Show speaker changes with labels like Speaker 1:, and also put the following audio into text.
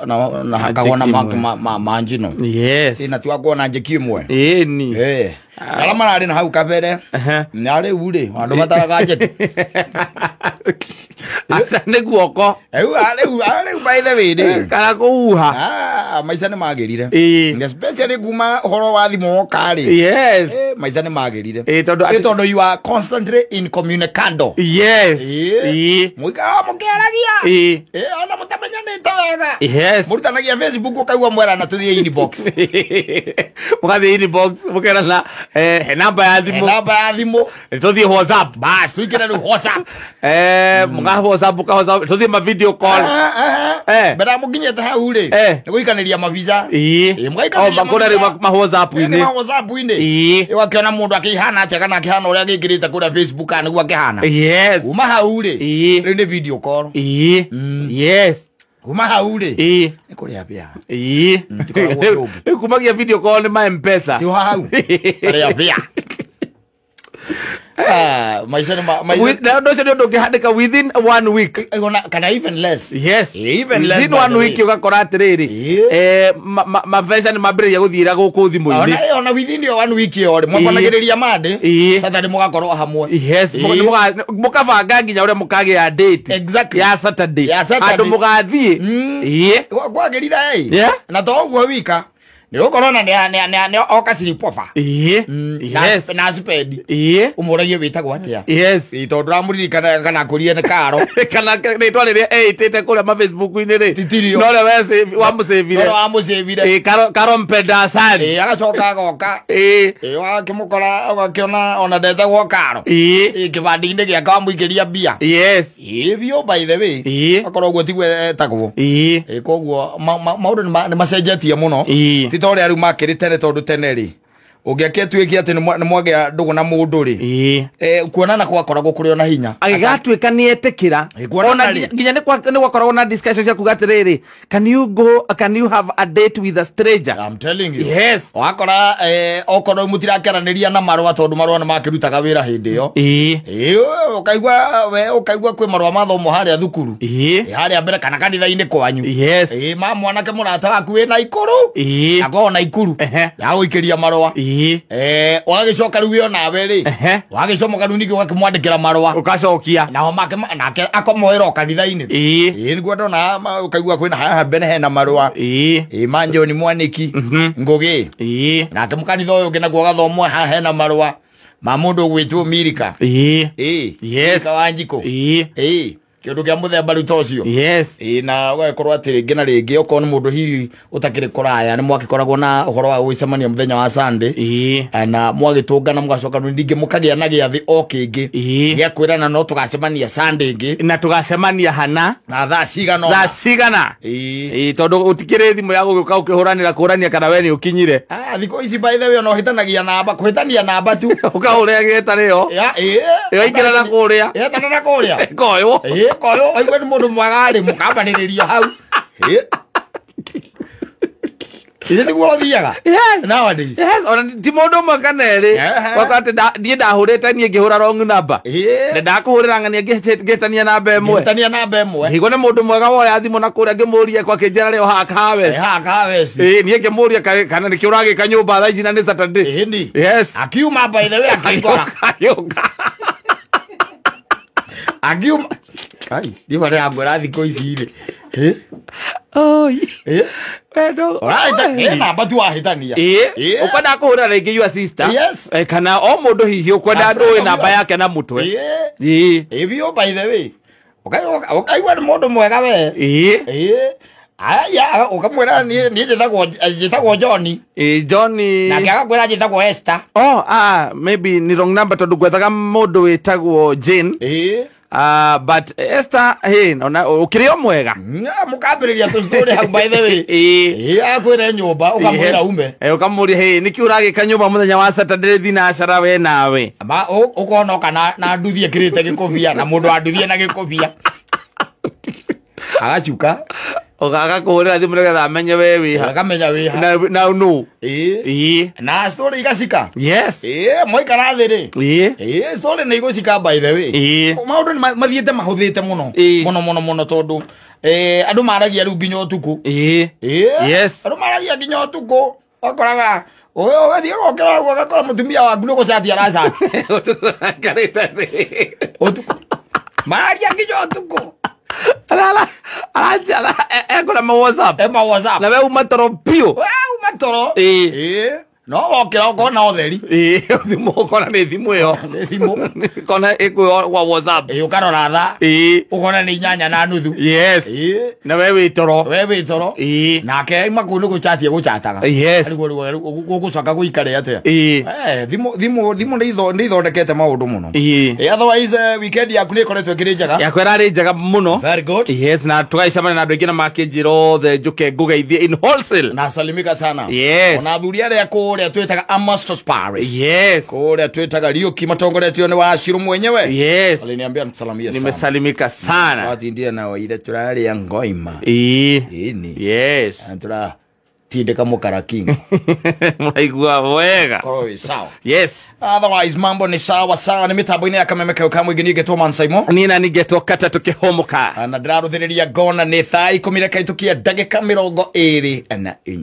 Speaker 1: na kagona manjino
Speaker 2: yes
Speaker 1: ina tuagona njeki imwe
Speaker 2: ni
Speaker 1: ala marari na hau kabere nyare ure andu mataraga njeti
Speaker 2: asa ne guoko
Speaker 1: ale by the way
Speaker 2: kana kuuha
Speaker 1: maica ni magirire especially kuma horo wa thimo kari
Speaker 2: yes
Speaker 1: maica ni magirire tondu you are constantly in communicando
Speaker 2: yes
Speaker 1: muika mukeragia ona mutamenya ni tawega
Speaker 2: yes
Speaker 1: murutanagia Facebook ukaigwa mwera na tuthie inbox
Speaker 2: mukathie inbox mukerana namba ya thimo tuthie WhatsApp bas tuikira ni WhatsApp muka WhatsApp tuthie ma video call bera muginyete hau ri ni guikaniria mabiza mugaikaniria ma WhatsApp
Speaker 1: ini wakiona mundu akihana atia kana akihana uria gikirite kuria Facebook kana guo akihana
Speaker 2: yes
Speaker 1: uma hau ri ni video call
Speaker 2: yes
Speaker 1: kuma haure ni kuria pia
Speaker 2: kumagia video call ni ma M-Pesa
Speaker 1: ti hau kuria pia maisha
Speaker 2: no ngihandika within 1 week
Speaker 1: kana even less
Speaker 2: yes
Speaker 1: even less
Speaker 2: within 1 week ugakora atiriri mavesa ni mambiriria guthira guku thimu-ini
Speaker 1: ona within 1 week yore mwakanagiriria mande Saturday mugakorwo hamwe
Speaker 2: yes mukavanga nginya uria mukagia date ya Saturday andu mugathie
Speaker 1: gwagirira na toguo wika ni ukorona ni okasiri pofa
Speaker 2: yes
Speaker 1: na spedi umuragie witagwo atia
Speaker 2: yes
Speaker 1: tondu ramuriri kana kurie ne karo
Speaker 2: kana ni twaririe itete kuria ma Facebook ini ri no le wese wa musevire karo mpenda sari
Speaker 1: agacoka agoka wakimukora agakiona ona ndetagwo karo kibandi-ini gia kamuikiria mbia
Speaker 2: yes
Speaker 1: bio by the way akorwo guo tigwe tagwo koguo maundu ni macenjetie muno tore aru makiri tene tondu tene ri ungiaketwiki ati ni mwagea ndugu na mundu ri kuonana gwakoragwo kuri ona hinya
Speaker 2: agigatwika ni etikira ona nginya ni gwakoragwo na discussion cia kuga atiriri can you have a date with a stranger
Speaker 1: I'm telling you
Speaker 2: yes
Speaker 1: wakora okorwo mutirakeraniria na marwa tondu marwa ni makirutaga wira hindi iyo ukaigwa kwi marwa mathomo haria thukuru haria mbere kana kanitha-ini kwanyu
Speaker 2: yes
Speaker 1: mwanake murata waku wina ikuru akona ikuru ya guikiria marwa wagicoka riu yo nawe ri wagicomoka riu ningi wakimwandikira marwa
Speaker 2: ukacokia
Speaker 1: nao make nake akomoera kanitha-ini niguo ndona ukaigua kwina haha mbere hena marwa manje ni mwaniki ngugi nake mukanitha uyu ungi naguo gathomwo haha hena marwa ma mundu gwitwo Mirika
Speaker 2: yes
Speaker 1: kawanjiko kindu kia muthemba riu tocio
Speaker 2: yes
Speaker 1: na ugakorwo ati ringi na ringi okorwo ni mundu hihi utakiri kuraya ni mwakikoragwo na uhoro wa gwicemania muthenya wa Sunday na mwagitungana mugacoka ringi mukagia na giathi o kingi gia kwirana no tugacemania Sunday ingi
Speaker 2: na tugacemania hana
Speaker 1: na thaa cigana
Speaker 2: tondu utikire thimu ya gugiuka ukihuranira kurania kana we ni ukinyire
Speaker 1: thiko ici by the way no hitanagia namba kuhitania namba tu
Speaker 2: ukahuria getario ingira na kuria
Speaker 1: etana na kuria
Speaker 2: koyo
Speaker 1: koyo aigwe ni mundu mwagari mukambaniriria hau Ile ni kwa thiaga
Speaker 2: yes
Speaker 1: nowadays
Speaker 2: ona ti mundu makanere wakati die ndahurite nie ngihura wrong number ndakuhurira ngani ngitania namba emwe higo ni mundu mwega woya thimu na kuria ngimuria kwa kinjera rio hakawe nie ngimuria kana ni kiuragi kanyumba thaa ici na ni Saturday yes
Speaker 1: akiuma by the way akigora agiuma kai ndibare agora thiko ici ri alright namba tu ahitania
Speaker 2: ukwenda kuhura ringi your sister
Speaker 1: yes
Speaker 2: kana o mundu hihi ukwenda nduwe namba yake na mutwe
Speaker 1: bio by the way ukaigwa ni mundu mwega we aya ukamwira ni njithagwo Johnny
Speaker 2: Johnny
Speaker 1: na akakwira njithagwo Esther
Speaker 2: maybe ni wrong number tondu gwethaga mundu witagwo Jane but Esther ona ukirio mwega
Speaker 1: mukambiriria tu story hau by the way akwira nyumba ukamwira ume
Speaker 2: ukamuria niki uragika nyumba muthenya wa Saturday thinacara we nawe
Speaker 1: ukona kana na nduthie kirite gikobia na mundu anduthie na gikobia agachuka
Speaker 2: agakuhurira thimu nigetha amenye we wiha
Speaker 1: akamenya wiha
Speaker 2: na no
Speaker 1: na story igacika
Speaker 2: yes
Speaker 1: moikara thi ri story ni igocika by the way maundu ni mathiete mahuthite muno tondu andu maragia riu nginya utuku
Speaker 2: yes
Speaker 1: andu maragia nginya utuku okoraga oyo gathie gokera gokora mutumia waku no gucati aracati
Speaker 2: karita
Speaker 1: utuku maragia nginya utuku
Speaker 2: ala ekora ma WhatsApp na we umatoro pio
Speaker 1: umatoro no okira ukona otheri
Speaker 2: thimu ukona ni thimu iyo ukona ikwo wa WhatsApp
Speaker 1: ukarora tha ukona ni 8:30
Speaker 2: yes na we witoro
Speaker 1: nake imaku ni guchatie guchataga
Speaker 2: yes
Speaker 1: gugucoka guikare atia thimu ni ithondekete maundu muno otherwise weekend yaku ni ikoretwo ikiri njega
Speaker 2: yakwa irari njega muno
Speaker 1: very good
Speaker 2: yes na tugaicamana na andu aingi na makinjiro the njuke ngugeithie in wholesale
Speaker 1: na salimika sana
Speaker 2: yes
Speaker 1: ona thuria ria kuria twitaga Amastos Paris
Speaker 2: yes
Speaker 1: kuria twitaga Riuki matongoretio ni Washiru mwenyewe
Speaker 2: yes
Speaker 1: aliniambia msalimie sana
Speaker 2: nimesalimika sana
Speaker 1: wati ndia nao ile turari ya ngoima
Speaker 2: ini yes
Speaker 1: antura tindeka mukaraking
Speaker 2: mwaigua wega
Speaker 1: koro sawa
Speaker 2: yes
Speaker 1: otherwise mambo ni sawa sawa ni mitambo-ini ya kamemeka kamwe gini getwo Mansaimo
Speaker 2: nina nigetwo kata tukihomuka
Speaker 1: na ndiraruthiriria ngona ni thaa 10 reke itukie ndagika 24